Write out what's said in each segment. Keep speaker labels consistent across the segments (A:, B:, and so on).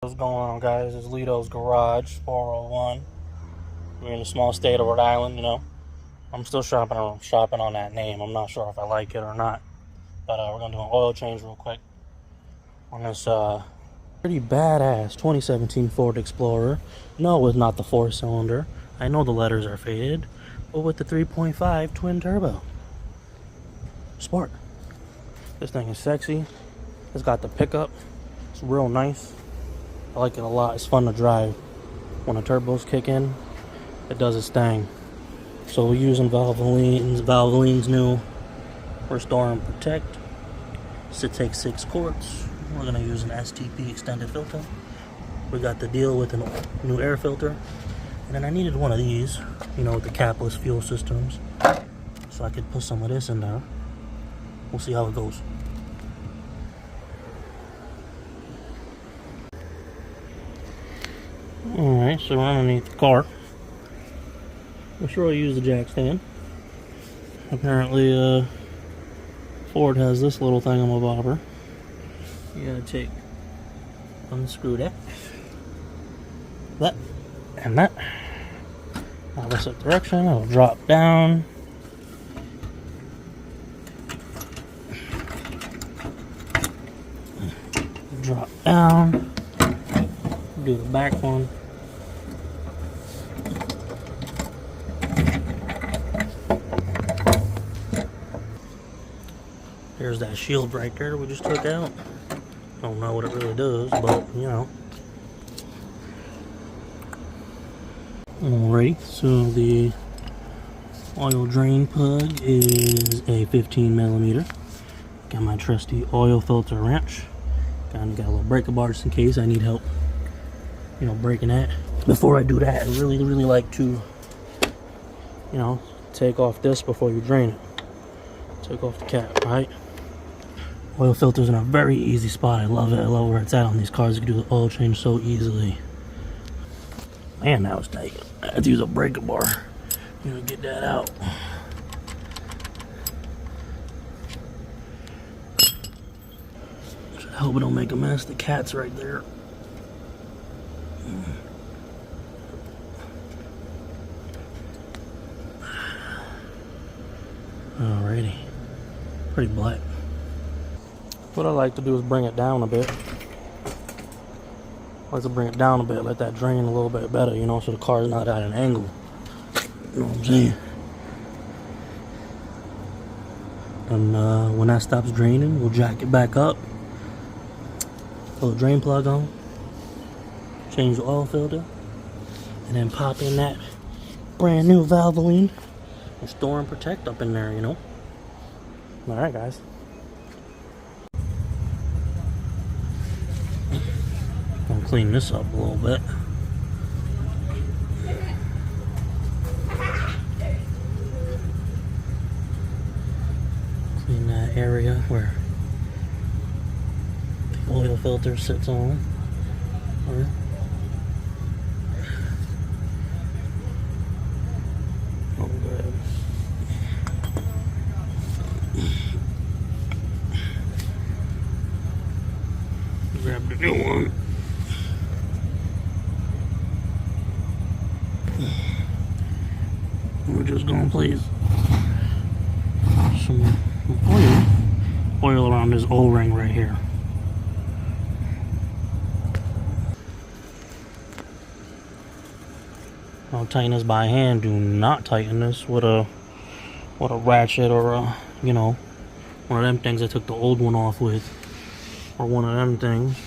A: What's going on, guys? It's Ledo's Garage 401. We're in the small state of Rhode Island, you know. I'm still shopping on that name. I'm not sure if I like it or not. But we're going to do an oil change real quick on this pretty badass 2017 Ford Explorer. No, it's not the 4-cylinder. I know the letters are faded, but with the 3.5 twin turbo. Sport. This thing is sexy. It's got the pickup. It's real nice. I like it a lot. It's fun to drive. When the turbos kick in, it does its thing. So we're using Valvoline's new Restore and Protect. It takes 6 quarts. We're going to use an STP extended filter. We got the deal with a new air filter. And then I needed one of these, you know, with the capless fuel systems. So I could put some of this in there. We'll see how it goes. Alright, so we're underneath the car. I'm sure I'll use the jack stand. Apparently, Ford has this little thingamabobber. You gotta unscrew that, and that. Opposite direction, it'll drop down. Drop down. Do the back one. There's that shield right there we just took out. Don't know what it really does, but you know. Alrighty, so the oil drain plug is a 15mm. Got my trusty oil filter wrench. Got a little breaker bar just in case I need help, you know, breaking that. Before I do that, I really like to, you know, take off this before you drain it. Take off the cap, right? Oil filter's in a very easy spot. I love it. I love where it's at on these cars. You can do the oil change so easily. Man, that was tight. I had to use a breaker bar, you know, get that out. I hope it don't make a mess. The cat's right there. Alrighty. Pretty black. What I like to do is bring it down a bit. I like to bring it down a bit, let that drain a little bit better, you know, so the car's not at an angle. You know what I'm saying? And when that stops draining, we'll jack it back up. Put the drain plug on. Change the oil filter. And then pop in that brand new Valvoline Restore and Protect up in there, you know. Alright, guys. I'll clean this up a little bit. Clean that area where the oil filter sits on. Right. Grab the new one. We're just gonna place some oil around this O-ring right here. I'll tighten this by hand. Do not tighten this with a ratchet or a, you know, one of them things I took the old one off with, or one of them things.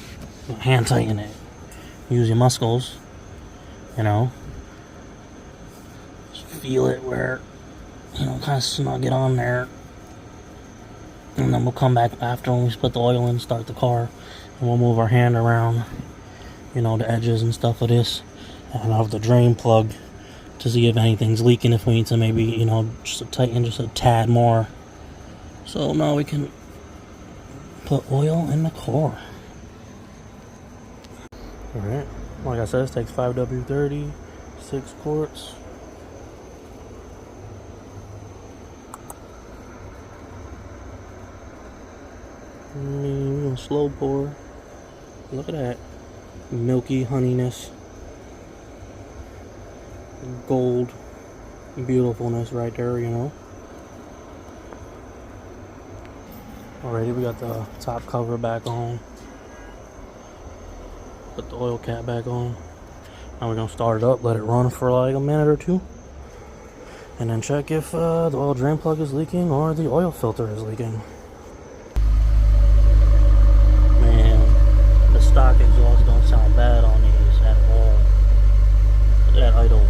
A: Hand tighten it. Use your muscles, you know. Just feel it where, you know, kind of snug it on there. And then we'll come back after when we put the oil in, start the car, and we'll move our hand around, you know, the edges and stuff of this. And I'll have the drain plug to see if anything's leaking, if we need to maybe, you know, just tighten just a tad more. So now we can put oil in the car. Alright, like I said, this takes 5W30, 6 quarts. Slow pour. Look at that. milky honeyness, gold beautifulness right there, you know. Alrighty, we got the top cover back on. Put the oil cap back on. Now we're gonna start it up, let it run for like a minute or two, and then check if the oil drain plug is leaking or the oil filter is leaking. Man, the stock exhaust don't sound bad on these at all. Look at that idle.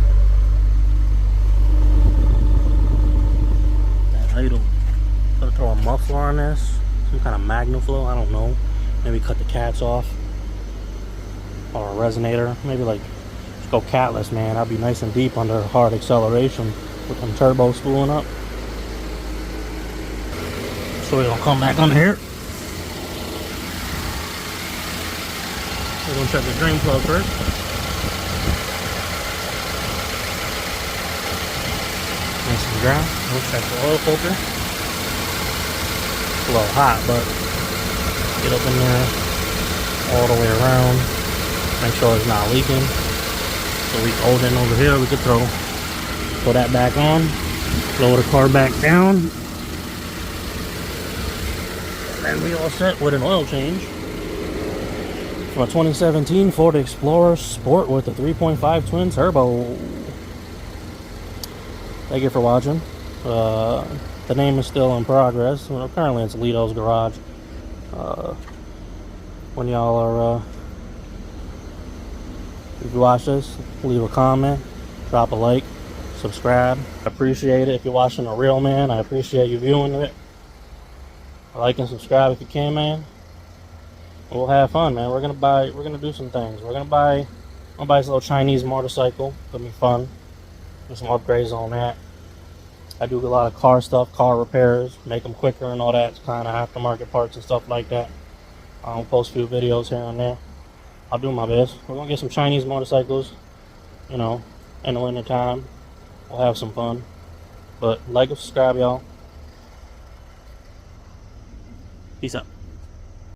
A: That idle. Gotta throw a muffler on this, some kind of MagnaFlow, I don't know. Maybe cut the cats off, or a resonator. Maybe like just go catless, man. I'll be nice and deep under hard acceleration with them turbos spooling up. So we're gonna come back on here. We're gonna check the drain plug first. Nice and dry. We'll check the oil filter. It's a little hot, but get up in there all the way around. Make sure it's not leaking. So we hold it over here. We could throw that back on. Lower the car back down. And we all set with an oil change from a 2017 Ford Explorer Sport with a 3.5 twin turbo. Thank you for watching. The name is still in progress. Well, apparently it's Ledo's Garage. When y'all are, if you watch this, leave a comment, drop a like, subscribe. I appreciate it. If you're watching a real man, I appreciate you viewing it. Like and subscribe if you can, man. We'll have fun, man. We're gonna do some things. I'm gonna buy this little Chinese motorcycle. It'll be fun. Do some upgrades on that. I do a lot of car stuff, car repairs, make them quicker and all that. It's kind of aftermarket parts and stuff like that. I'll post a few videos here and there. I'll do my best. We're gonna get some Chinese motorcycles, you know, in the winter time. We'll have some fun. But like and subscribe, y'all. Peace out.